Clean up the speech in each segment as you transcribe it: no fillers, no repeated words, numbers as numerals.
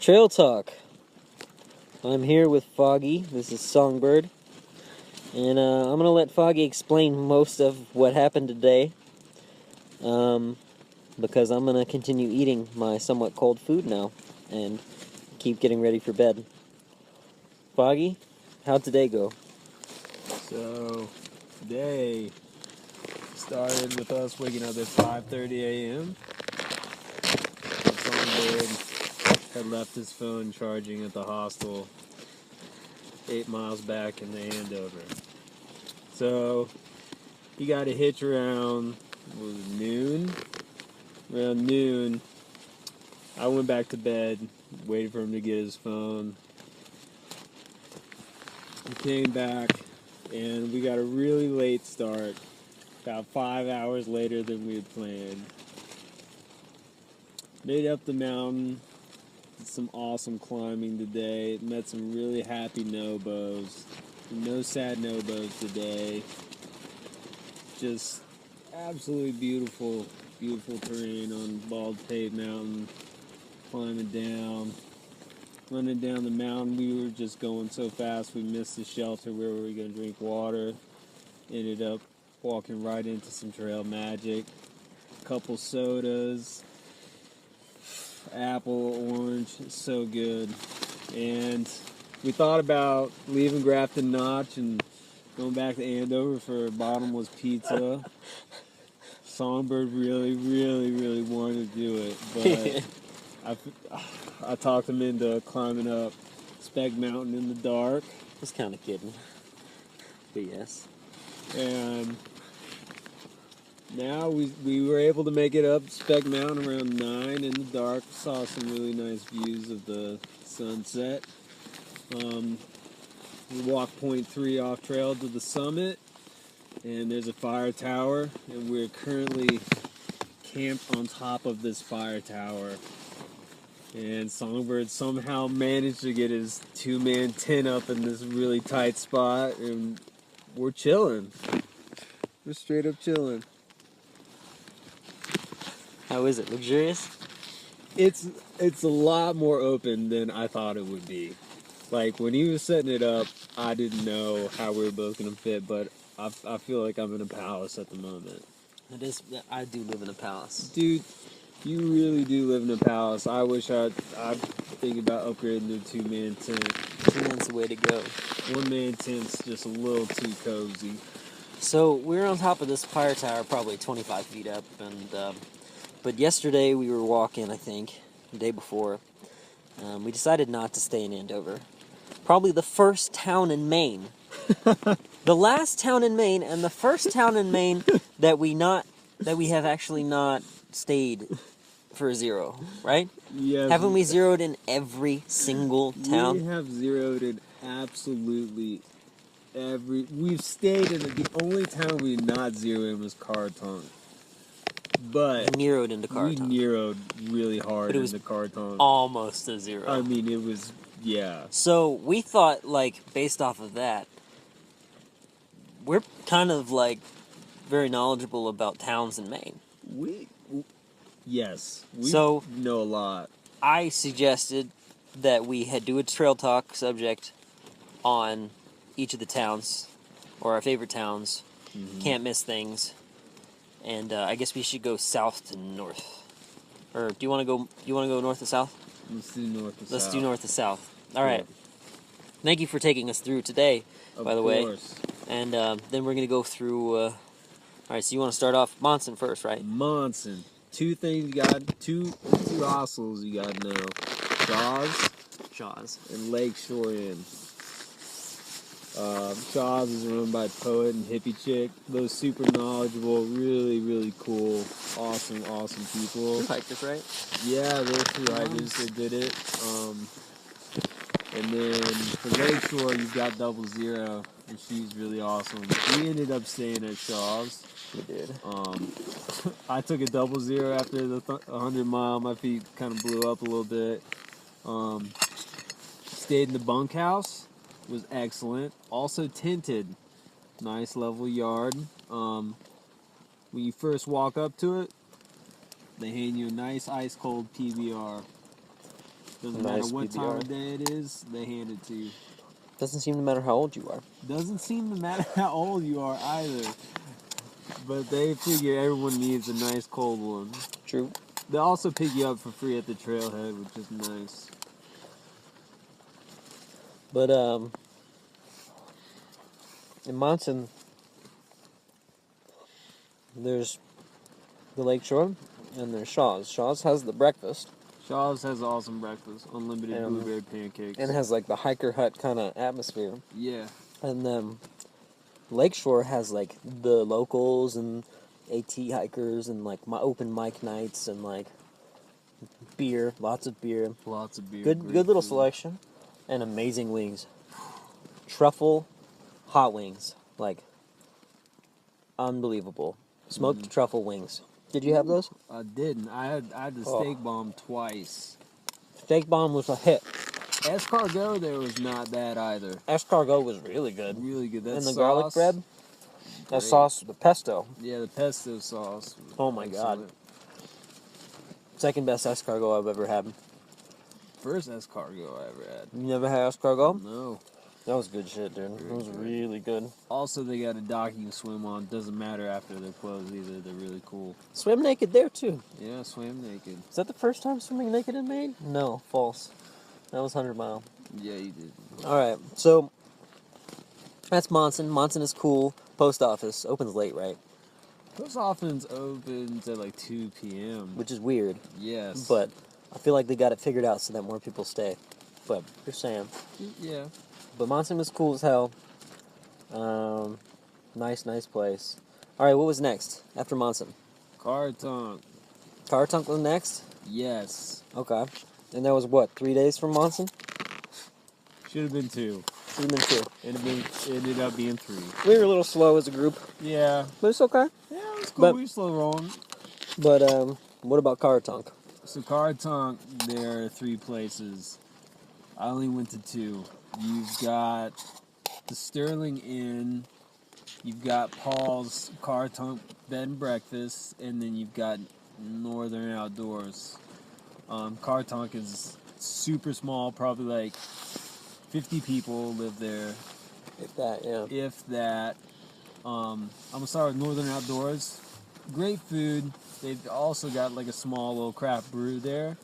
Trail Talk. I'm here with Foggy. This is Songbird. And I'm going to let Foggy explain most of what happened today. Because I'm going to continue eating my somewhat cold food now. And keep getting ready for bed. Foggy, how'd today go? So, today started with us waking up at 5:30 a.m. Songbird had left his phone charging at the hostel 8 miles back in Andover. So, he got a hitch around, was it noon? Around noon, I went back to bed, waited for him to get his phone. He came back, and we got a really late start, about 5 hours later than we had planned. Made up the mountain, did some awesome climbing today, met some really happy nobos. No sad nobos today. Just absolutely beautiful, beautiful terrain on Bald Paved Mountain. Climbing down, running down the mountain. We were just going so fast we missed the shelter where we were going to drink water. Ended up walking right into some trail magic. A couple sodas, apple, orange, so good. And we thought about leaving Grafton Notch and going back to Andover for bottomless pizza. Songbird really, really, really wanted to do it, but I talked him into climbing up Speck Mountain in the dark. Just kind of kidding. But yes. And now we were able to make it up Speck Mountain around 9 in the dark. Saw some really nice views of the sunset. We walked 0.3 off trail to the summit, and there's a fire tower, and we're currently camped on top of this fire tower. And Songbird somehow managed to get his two-man tent up in this really tight spot, and we're chilling. We're straight up chilling. How is it? Luxurious? It's a lot more open than I thought it would be. Like, when he was setting it up, I didn't know how we were both going to fit, but I feel like I'm in a palace at the moment. It is. I do live in a palace. Dude, you really do live in a palace. I wish I'd think about upgrading to a two-man tent. Two-man's the way to go. One-man tent's just a little too cozy. So we're on top of this fire tower, probably 25 feet up, and but yesterday we were walking, I think, the day before. We decided not to stay in Andover. Probably the first town in Maine. The last town in Maine and the first town in Maine that we have actually not stayed for a zero, right? Yes. Haven't we zeroed in every single town? We have zeroed in absolutely every. We've stayed in the only town we did not zero in was Carton. But we neroed into Carton. We neroed really hard into Carton. Almost a zero. I mean, it was, yeah. So we thought, like, based off of that, we're kind of like very knowledgeable about towns in Maine. Yes, we know a lot. I suggested that we do a trail talk subject on each of the towns, or our favorite towns. Can't miss things, and I guess we should go south to north. Or do you want to go? North to south? Let's do north to south. Let's do north to south. All right. Thank you for taking us through today, by the way. And then we're gonna go through. All right. So you want to start off Monson first, right? Monson. Two things you got. Two hostels you got to know. Shaw's. And Lakeshore Inn. Shaw's is run by Poet and Hippie Chick. Those super knowledgeable, really, really cool, awesome people. Two hikers, right? Yeah, those two hikers, they did it. And then for Lakeshore, you've got 00, and she's really awesome. We ended up staying at Shaw's. We did. I took a 00 after the 100 mile. My feet kind of blew up a little bit. Stayed in the bunkhouse. Was excellent. Also tinted. Nice level yard. When you first walk up to it, they hand you a nice ice cold PBR. Doesn't Nice matter what PBR. time of day it is, they hand it to you. Doesn't seem to matter how old you are. Doesn't seem to matter how old you are either. But they figure everyone needs a nice cold one. True. They also pick you up for free at the trailhead, which is nice. But in Monson, there's the Lakeshore, and there's Shaw's. Shaw's has the breakfast. Shaw's has awesome breakfast, unlimited blueberry pancakes. And has like the hiker hut kind of atmosphere. Yeah. And then Lakeshore has like the locals and AT hikers and like my open mic nights and like beer, lots of beer. Lots of beer. Good great little food. selection and amazing wings. Truffle hot wings, like unbelievable. Smoked truffle wings. Did you have those? I didn't. I had the steak bomb twice. Steak bomb was a hit. Escargot there was not bad either. Escargot was really good. Really good. That And the sauce, garlic bread, that great. sauce, the pesto. Yeah, the pesto sauce. was Oh my God. excellent. Second best escargot I've ever had. First escargot I ever had. You never had escargot? No. That was good shit, dude. It was really good. Also, they got a dock you can swim on. Doesn't matter after they're closed either. They're really cool. Swim naked there too. Yeah, swim naked. Is that the first time swimming naked in Maine? No, false. That was 100 Mile. Yeah, you did. Alright, so that's Monson. Monson is cool. Post office opens late, right? Post office opens at like 2 p.m. Which is weird. Yes. But I feel like they got it figured out so that more people stay. But just saying. Yeah. But Monson was cool as hell. Nice place. Alright, what was next after Monson? Cartunk. Cartunk was next? Yes. Okay. And that was what, 3 days from Monson? Should have been 2. Should have been 2. Ended up being 3. We were a little slow as a group, Yeah. but it's okay. Yeah, it was cool. But- We slow rolling. But what about Cartunk? So Cartunk, there are 3 places. I only went to 2. You've got the Sterling Inn, you've got Paul's Cartunk Bed and Breakfast, and then you've got Northern Outdoors. Cartunk is super small, probably like 50 people live there, If that, yeah. if that. I'm gonna start with Northern Outdoors. Great food. They've also got like a small little craft brew there.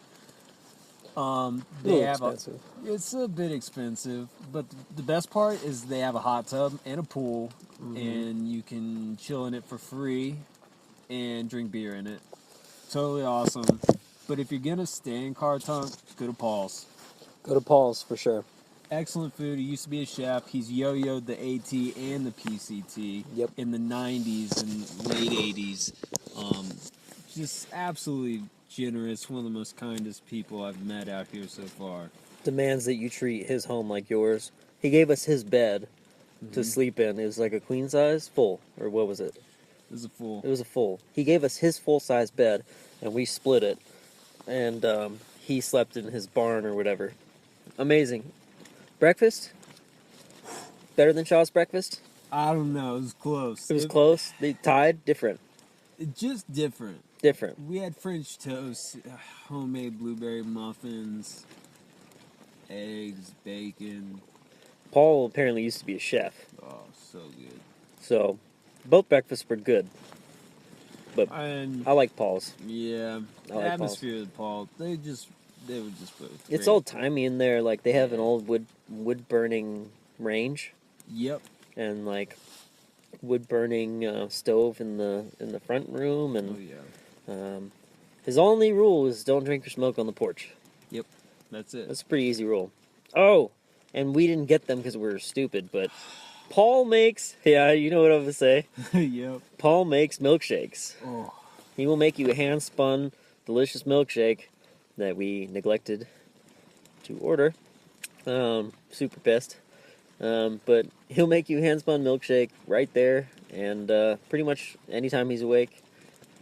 They have expensive. it's a bit expensive, but the best part is they have a hot tub and a pool, and you can chill in it for free and drink beer in it. Totally awesome. But if you're gonna stay in Cartunk, go to Paul's. Go to Paul's for sure. Excellent food. He used to be a chef. He's yo-yoed the AT and the PCT Yep. in the 90s and late 80s. Just absolutely generous. One of the most kindest people I've met out here so far. Demands that you treat his home like yours. He gave us his bed to sleep in. It was like a queen size, full, or what was it? It was a full. It was a full. He gave us his full size bed, and we split it. And he slept in his barn or whatever. Amazing. Breakfast? Better than Shaw's breakfast? I don't know. It was close. It was close. They tied. Different. Just different. Different. We had French toast, homemade blueberry muffins, eggs, bacon. Paul apparently used to be a chef, Oh, so good. so both breakfasts were good. But And I like Paul's. yeah, the I like atmosphere of Paul. They were just both. It's great. old timey in there. Like they have an old wood burning range Yep. and like wood burning stove in the front room, Oh and yeah. his only rule is don't drink or smoke on the porch. Yep. That's it. That's a pretty easy rule. Oh, and we didn't get them because we were stupid, but Paul makes, yeah, you know what I'm gonna say. Yep. Paul makes milkshakes. Oh. He will make you a hand-spun, delicious milkshake that we neglected to order. Super pissed. But he'll make you a hand-spun milkshake right there, and pretty much anytime he's awake.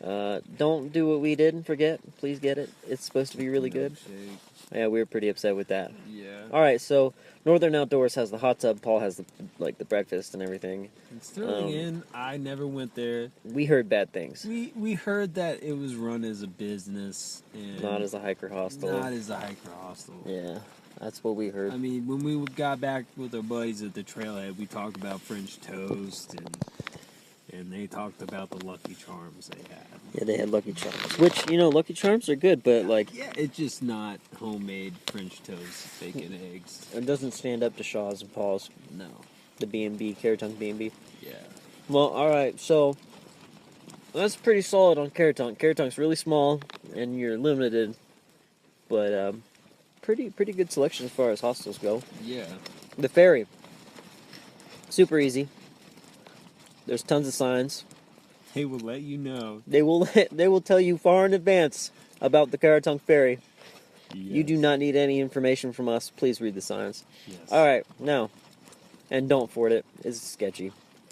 Don't do what we did and forget. Please get it. It's supposed to be really good. Milkshake. Yeah, we were pretty upset with that. Yeah. All right, so Northern Outdoors has the hot tub. Paul has the breakfast and everything. It's thrilling in. I never went there. We heard bad things. We heard that it was run as a business and Not as a hiker hostel. Not as a hiker hostel. Yeah, that's what we heard. I mean, when we got back with our buddies at the trailhead, we talked about French toast and they talked about the Lucky Charms they had. Yeah, they had Lucky Charms, which Lucky Charms are good, but Yeah, it's just not homemade French toast, bacon, eggs. it doesn't stand up to Shaw's and Paul's. No. The B&B, Caratunk B&B. Yeah. Well, all right, so that's pretty solid on Caratunk. Caratunk's really small, and you're limited, but pretty good selection as far as hostels go. Yeah. The ferry, super easy. There's tons of signs. They will let you know. They will tell you far in advance about the Caratunk ferry. Yes. You do not need any information from us. Please read the signs. Yes. All right, now, and don't ford it. It's sketchy.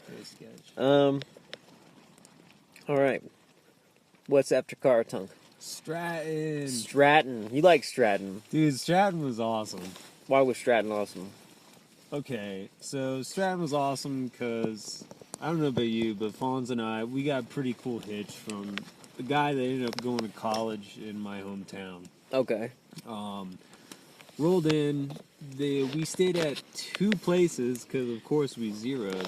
Very sketch. All right. What's after Caratunk? Stratton. Stratton. You like Stratton. Dude, Stratton was awesome. Why was Stratton awesome? Okay, so Stratton was awesome because, I don't know about you, but Fawns and I, we got a pretty cool hitch from the guy that ended up going to college in my hometown. Okay. Rolled in, we stayed at two places because, of course, we zeroed.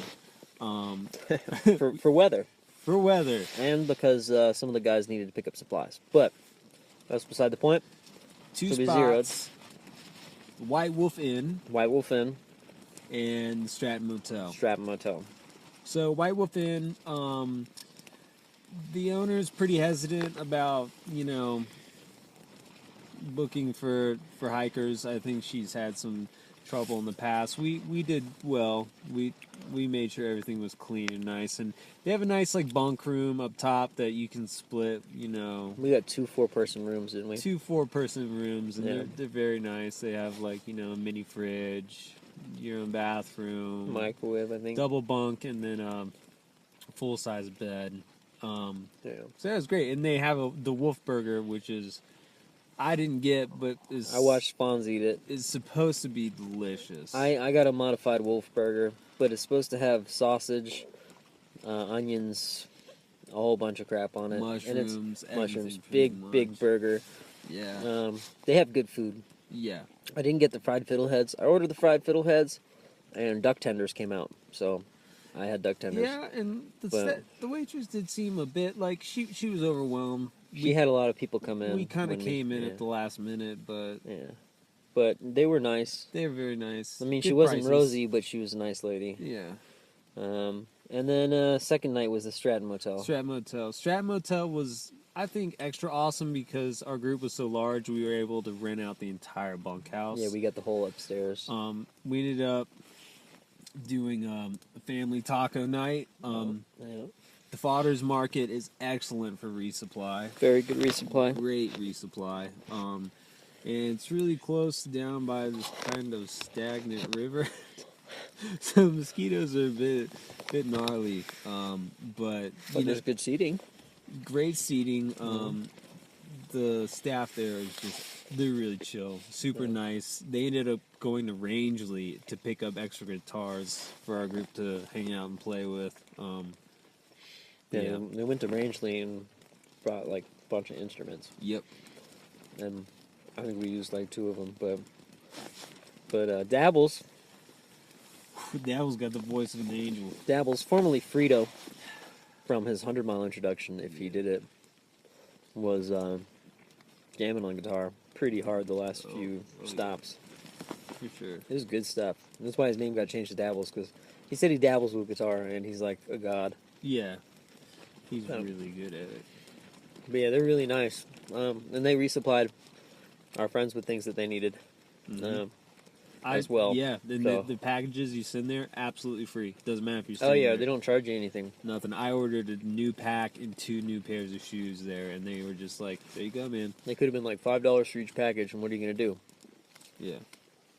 For weather. For weather. And because some of the guys needed to pick up supplies. But that's beside the point. Two So we spots. zeroed. White Wolf Inn White Wolf Inn, and Stratton Motel. Stratton Motel. So White Wolf Inn, the owner's pretty hesitant about, booking for hikers. I think she's had some trouble in the past. We did well. We made sure everything was clean and nice, and they have a nice bunk room up top that you can split. We got 2 4-person rooms, didn't we? 2 4-person rooms, and Yeah. they're very nice. They have a mini fridge, your own bathroom, Microwave, I think. double bunk, and then a full size bed. Yeah. So that was great, and they have the Wolf Burger, which is I didn't get, but I watched Fonz eat it. It's supposed to be delicious. I got a modified wolf burger, but it's supposed to have sausage, onions, a whole bunch of crap on it. Mushrooms, and it's everything mushrooms. pretty Big much. burger. Yeah. They have good food. Yeah. I didn't get the fried fiddleheads. I ordered the fried fiddleheads, and duck tenders came out. So I had duck tenders. Yeah, and But- the waitress did seem a bit like she was overwhelmed. She had a lot of people come in. We kind of when came in yeah. at the last minute, but Yeah. But they were nice. they were very nice. I mean, Good she wasn't prices. rosy, but she was a nice lady. Yeah. And then second night was the Stratton Motel. Stratton Motel. Stratton Motel was, I think, extra awesome because our group was so large. We were able to rent out the entire bunkhouse. Yeah, we got the whole upstairs. We ended up doing a family taco night. Yeah. The Fodder's Market is excellent for resupply. Very good resupply. Great resupply. And it's really close down by this kind of stagnant river. So mosquitoes are a bit gnarly. But There's good seating. great seating. The staff there is they're really chill, super nice. They ended up going to Rangeley to pick up extra guitars for our group to hang out and play with. Yeah, they went to Rangeley and brought a bunch of instruments, Yep. and I think we used 2 of them. But Dabbles, Dabble's got the voice of an angel. formerly Frito, from his 100-mile introduction, if he did it, was jamming on guitar pretty hard the last few stops. For sure. It was good stuff. That's why his name got changed to Dabbles, because he said he dabbles with guitar, and he's like a god. Yeah. He's Oh. really good at it. But yeah, they're really nice. And they resupplied our friends with things that they needed. As well, Yeah, and so. the packages you send there, absolutely free. Doesn't matter if you're Oh yeah, there. they don't charge you anything. Nothing. I ordered a new pack and 2 new pairs of shoes there, and they were just like, there you go, man. They could have been $5 for each package, and what are you gonna do? Yeah.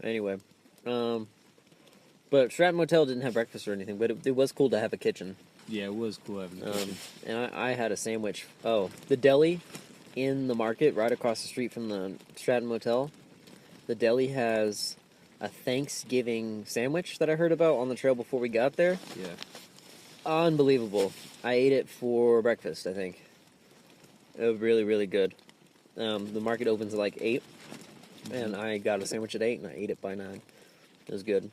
Anyway, but Stratton Motel didn't have breakfast or anything, but it was cool to have a kitchen. Yeah, it was cool having the kitchen. And I had a sandwich. Oh, the deli in the market right across the street from the Stratton Motel The deli has a Thanksgiving sandwich that I heard about on the trail before we got there. Yeah. Unbelievable. I ate it for breakfast, I think. It was really, really good. The market opens at like 8, and I got a sandwich at 8, and I ate it by 9. It was good.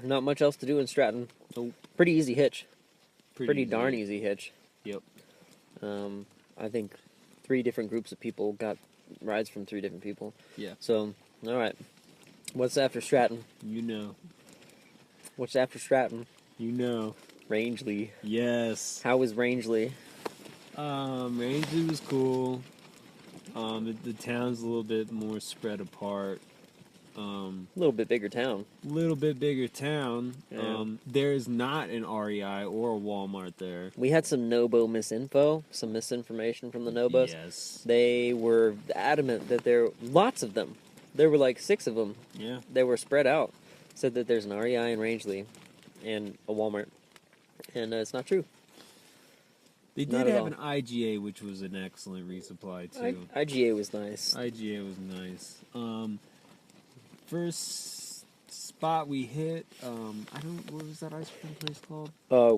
Not much else to do in Stratton. Nope. Pretty easy hitch. Pretty easy. darn easy hitch. Yep. I think 3 different groups of people got rides from 3 different people. Yeah. So, all right. What's after Stratton? You know. What's after Stratton? You know. Rangeley. Yes. How was Rangeley? Rangeley was cool. The town's a little bit more spread apart. A little bit bigger town. Little bit bigger town. Yeah. There is not an REI or a Walmart there. We had some Nobo misinfo, some misinformation from the Nobos. Yes. They were adamant that lots of them. There were like 6 of them. Yeah. They were spread out. Said that there's an REI in Rangeley and a Walmart. And it's not true. They Not did at have all. an IGA, which was an excellent resupply too. IGA was nice. IGA was nice. First spot we hit, what was that ice cream place called?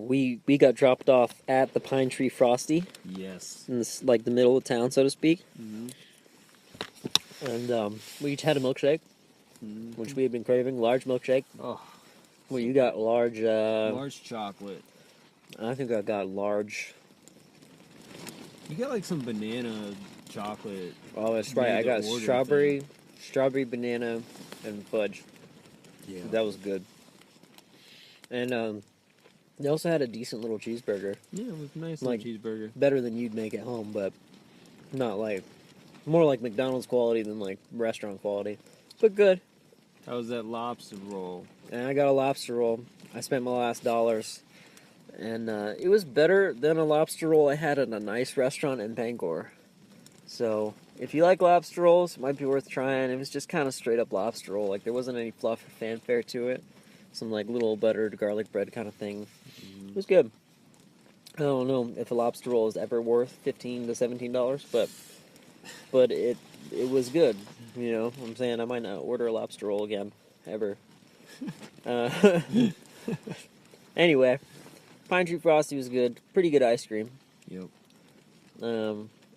We got dropped off at the Pine Tree Frosty Yes. in this, like the middle of town, so to speak. Mm-hmm. And we each had a milkshake, which we had been craving. Large milkshake. Oh, Well, you got large. large chocolate. I think I got large. You got like some banana chocolate. Oh, that's right. I Made to got order strawberry, banana, and fudge. Yeah. That was good. And they also had a decent little cheeseburger. Yeah, it was a nice Like- little cheeseburger. Better than you'd make at home, but not like more like McDonald's quality than like restaurant quality. But good. How was that lobster roll? And I got a lobster roll. I spent my last dollars. And it was better than a lobster roll I had at a nice restaurant in Bangor. So, if you like lobster rolls, it might be worth trying. It was just kind of straight up lobster roll. Like, there wasn't any fluff or fanfare to it. Some, like, little buttered garlic bread kind of thing. It was good. I don't know if a lobster roll is ever worth $15 to $17, but it was good. You know what I'm saying? I might not order a lobster roll again, ever. Anyway, Pine Tree Frosty was good. Pretty good ice cream. Yep.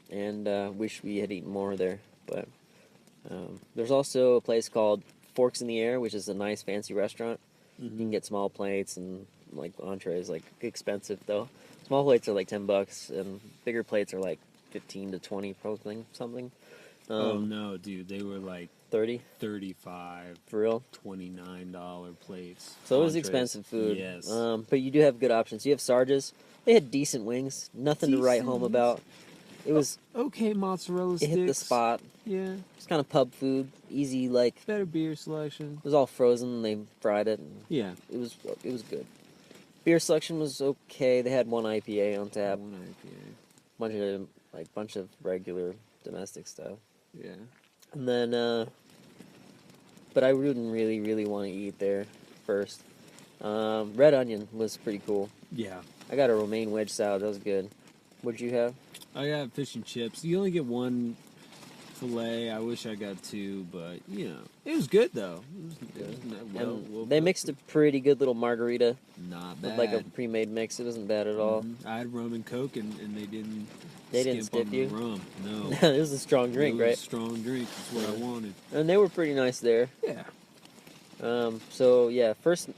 And wish we had eaten more there. But there's also a place called Forks in the Air, which is a nice fancy restaurant. You can get small plates and like entrees, like expensive though. Small plates are like $10, and bigger plates are like 15 to 20, probably something. Oh no, dude, they were like 30 $35, for real. $29 plates. So it was Entrees. expensive food. Yes. But you do have good options. You have Sarge's. They had decent wings. Nothing to write home Decent about. It was. Okay, mozzarella It sticks. hit the spot. Yeah. It's kind of pub food, easy. Like Better beer selection. it was all frozen. And they fried it. And Yeah. it was good. Beer selection was okay. They had one IPA on tap. One IPA. Bunch of regular domestic stuff. Yeah. And then, but I wouldn't really want to eat there first. Red Onion was pretty cool. Yeah. I got a romaine wedge salad. That was good. What'd you have? I got fish and chips. You only get one fillet. I wish I got 2, but you know, it was good though. It was And they mixed a pretty good little margarita not with bad. like a pre-made mix. It wasn't bad at all. I had rum and coke, and they didn't. They didn't skimp on stiff the you? Rum, no. It was a strong drink, It was right? a strong drink. That's what I wanted. And they were pretty nice there. Yeah. So yeah, first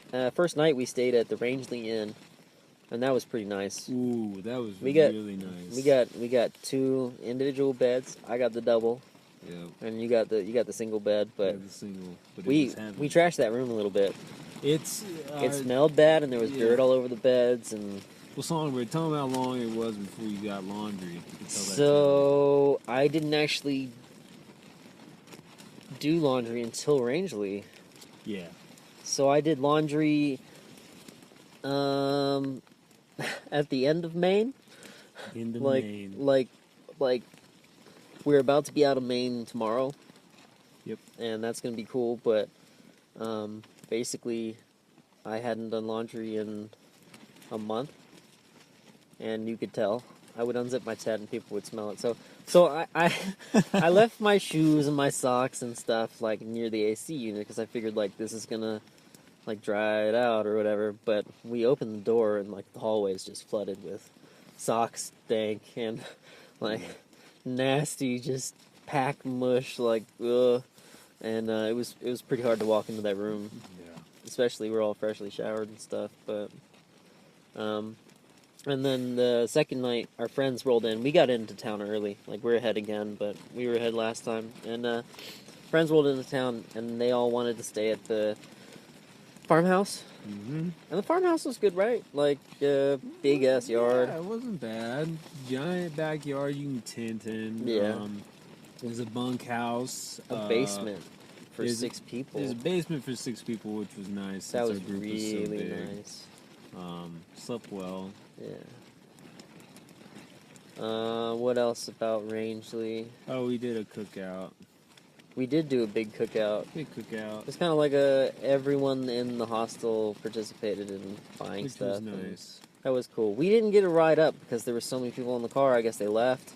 night we stayed at the Rangeley Inn, and that was pretty nice. Ooh, that was We got- really nice. We got 2 individual beds. I got the double, Yeah. and you got the single bed. But the single. But it we was heavy. trashed that room a little bit. It's. It smelled bad, and there was yeah. dirt all over the beds, and Well, Songbird, tell them how long it was before you got laundry. You can tell that so I didn't actually do laundry until Rangeley. time. Yeah. So I did laundry at the end of Maine. In the like Maine. like we're about to be out of Maine tomorrow. Yep. And that's gonna be cool, but basically I hadn't done laundry in a month, and you could tell. I would unzip my tent and people would smell it. So So I left my shoes and my socks and stuff like near the AC unit because I figured like this is gonna like dry it out or whatever. But we opened the door and like the hallway is just flooded with socks stank and like nasty just pack mush like ugh. And it was pretty hard to walk into that room. Yeah. Especially we're all freshly showered and stuff. But and then the second night, our friends rolled in. We got into town early. Like, we're ahead again, but we were ahead last time. And friends rolled into town, and they all wanted to stay at the farmhouse. Mm-hmm. And the farmhouse was good, right? Like, big-ass yard. Yeah, it wasn't bad. Giant backyard you can tent in. Yeah. There's a bunkhouse. A basement for there's 6 people. There's a basement for 6 people, which was nice. That since was our group really was so big. nice. Slept well. Yeah. What else about Rangeley? Oh, we did a cookout. We did do a big cookout. Big cookout. It's kind of like everyone in the hostel participated in buying Which stuff. was nice. That was cool. We didn't get a ride up because there were so many people in the car. I guess they left.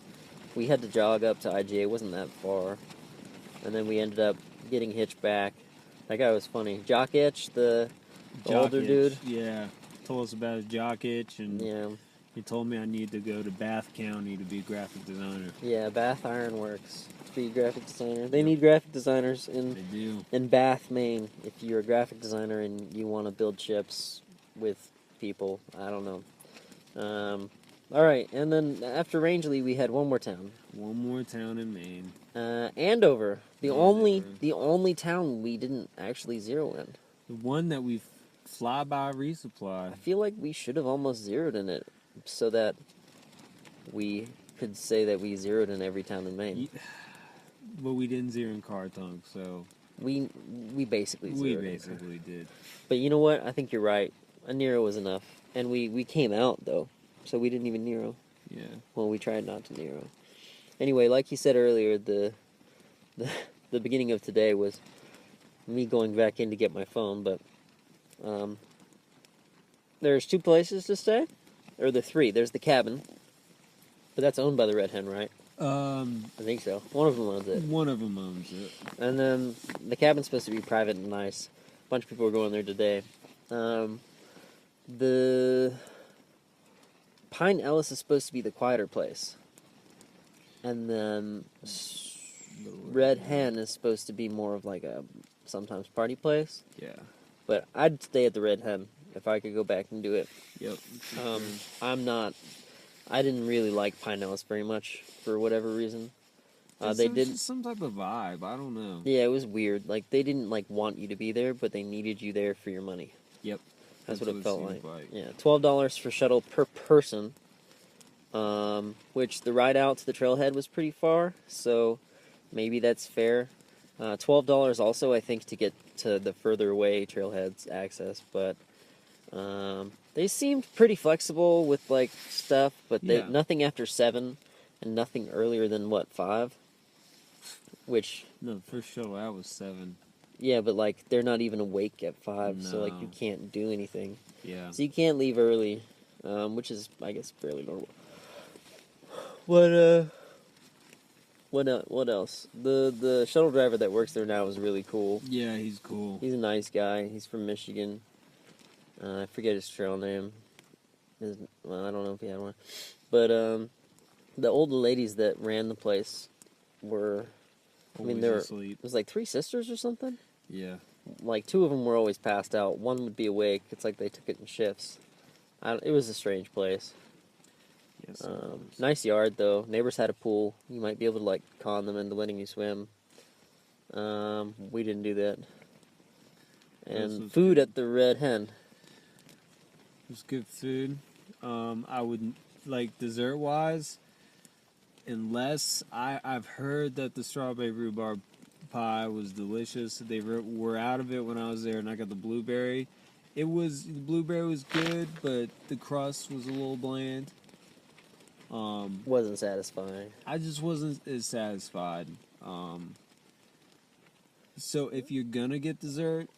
We had to jog up to IGA. It wasn't that far. And then we ended up getting hitched back. That guy was funny. Jock Itch, the older Itch, dude. Yeah. Told us about his jock itch, and Yeah. he told me I need to go to Bath County to be a graphic designer. Yeah, Bath Ironworks. Be a graphic designer. They need graphic designers They do. in Bath, Maine. If you're a graphic designer and you want to build ships with people, I don't know. All right, and then after Rangeley, we had one more town. One more town in Maine. Andover. The Andover. only town we didn't actually zero in. The one that we fly by resupply. I feel like we should have almost zeroed in it so that we could say that we zeroed in every town in Maine. But we didn't zero in Carthunk, so We basically zeroed we in. basically did. But you know what? I think you're right. A Nero was enough. And we came out, though. So we didn't even Nero. Yeah. Well, we tried not to Nero. Anyway, like you said earlier, the beginning of today was me going back in to get my phone, but there's 2 places to stay. Or the 3. There's the cabin. But that's owned by the Red Hen, right? I think so. One of them owns it. One of them owns it. And then the cabin's supposed to be private and nice. A bunch of people are going there today. The Pine Ellis is supposed to be the quieter place. And then Red Hen is supposed to be more of like a sometimes party place. Yeah. But I'd stay at the Red Hen if I could go back and do it. Yep. I didn't really like Pine Ellis very much for whatever reason. They did some type of vibe. I don't know. Yeah, it was weird. Like they didn't like want you to be there, but they needed you there for your money. Yep. That's what it felt seemed like. Yeah, $12 for shuttle per person. Which the ride out to the trailhead was pretty far, so maybe that's fair. $12 also, I think, to get to the further away trailheads access, but they seemed pretty flexible with like stuff, but Yeah. nothing after 7 and nothing earlier than what 5. Which No, the first shuttle out was 7. yeah, but like they're not even awake at 5, so like No. you can't do anything. Yeah. So you can't leave early, which is, I guess, fairly normal. What else? The shuttle driver that works there now is really cool. Yeah, he's cool. He's a nice guy. He's from Michigan. I forget his trail name. Well, I don't know if he had one. But the old ladies that ran the place were, Always there asleep. was like 3 sisters or something. Yeah. Like 2 of them were always passed out. One would be awake. It's like they took it in shifts. It was a strange place. Yes. Nice yard though. Neighbors had a pool. You might be able to like con them into letting you swim. We didn't do that. And food at the Red Hen. It was good food. I would like dessert wise, unless I've heard that the strawberry rhubarb pie was delicious. They were out of it when I was there, and I got the blueberry. The blueberry was good, but the crust was a little bland. Wasn't satisfying. I just wasn't as satisfied. So if you're gonna get dessert,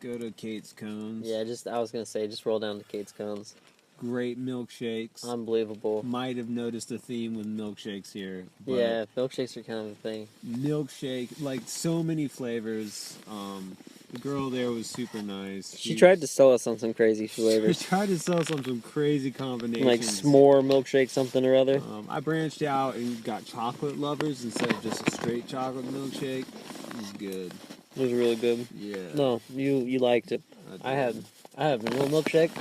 go to Kate's Cones. Yeah, I was gonna say, just roll down to Kate's Cones. great milkshakes. Unbelievable. Might have noticed a theme with milkshakes here. But Yeah, milkshakes are kind of a thing. milkshake, like so many flavors. The girl there was super nice. She tried to sell us on some crazy She flavors. tried to sell some crazy combinations. Like s'more milkshake something or other. I branched out and got chocolate lovers instead of just a straight chocolate milkshake. It was good. It was really good. Yeah. No, you liked it. I had vanilla milkshake,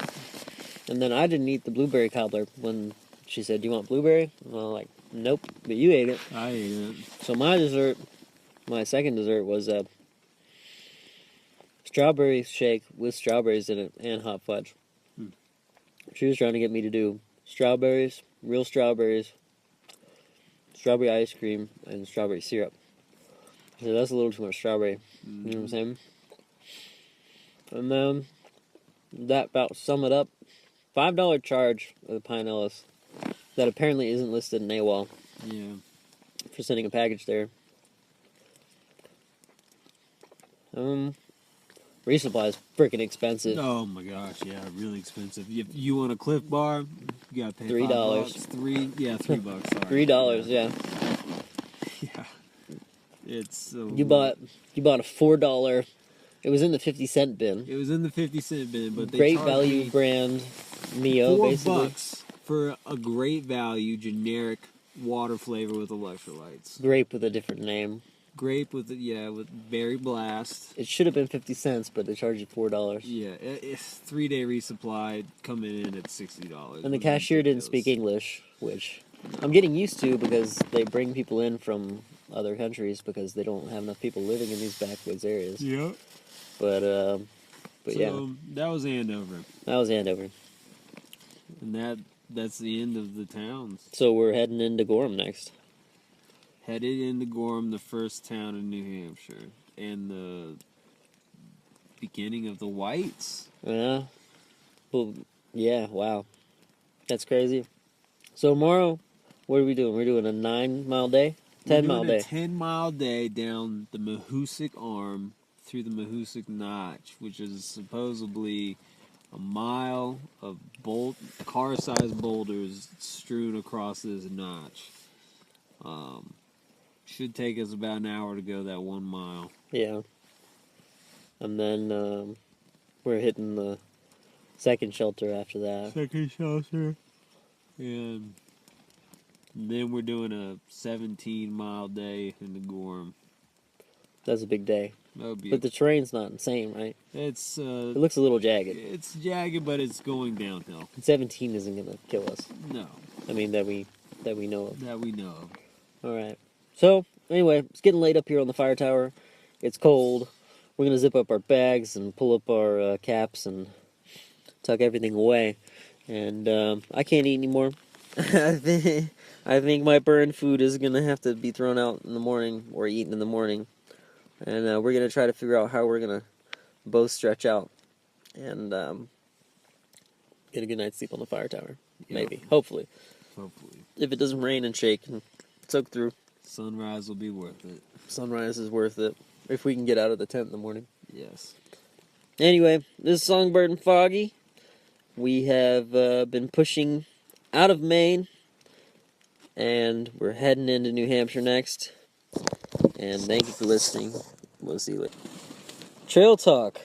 and then I didn't eat the blueberry cobbler when she said, "Do you want blueberry?" And I was like, "Nope," but you ate it. I ate it. So my second dessert was a strawberry shake with strawberries in it and hot fudge. She was trying to get me to do strawberries, real strawberries, strawberry ice cream, and strawberry syrup. I said, that's a little too much strawberry. You know what I'm saying? And then that about sum it up. $5 charge of the Pine Ellis that apparently isn't listed in AWOL. Yeah. For sending a package there. Resupply is freaking expensive. Oh my gosh, yeah, really expensive. If you want a Cliff Bar, you gotta pay $3. $3. Sorry. $3, yeah. Yeah. It's You bought a $4. It was in the 50-cent bin. It was in the 50-cent bin, but they Great charged value me brand Mio, basically. $4 for a great value generic water flavor with electrolytes. Grape with a different name. Grape with with berry blast. It should have been 50 cents, but they charged you $4. Yeah, it's 3-day resupply coming in at $60. And the cashier didn't speak English, which I'm getting used to because they bring people in from other countries because they don't have enough people living in these backwoods areas. Yeah. But So, yeah, that was Andover. that was Andover. And that's the end of the towns. So we're heading into Gorham next. Headed into Gorham, the first town in New Hampshire, and the beginning of the Whites. Yeah. Well, yeah, wow. That's crazy. So tomorrow, what are we doing? We're doing a 9-mile day? 10-mile day. 10-mile day down the mah-who-sick Arm through the mah-who-sick Notch, which is supposedly a mile of car-sized boulders strewn across this notch. Should take us about an hour to go that 1 mile. Yeah. And then we're hitting the second shelter after that. Second shelter. And then we're doing a 17-mile day into Gorham. That's a big day. That would be But the terrain's not insane, right? it It looks a little jagged. it's jagged, but it's going downhill. 17 isn't going to kill us. No, I mean, that we know of. that we know of. All right. So, anyway, it's getting late up here on the fire tower. It's cold. We're going to zip up our bags and pull up our caps and tuck everything away. And I can't eat anymore. I think my burned food is going to have to be thrown out in the morning or eaten in the morning. And we're going to try to figure out how we're going to both stretch out and get a good night's sleep on the fire tower. Yep. Maybe. Hopefully. Hopefully. If it doesn't rain and shake and soak through. Sunrise will be worth it. Sunrise is worth it. If we can get out of the tent in the morning. Yes. Anyway, this is Songbird and Foggy. We have been pushing out of Maine. And we're heading into New Hampshire next. And thank you for listening. We'll see you later. Trail Talk.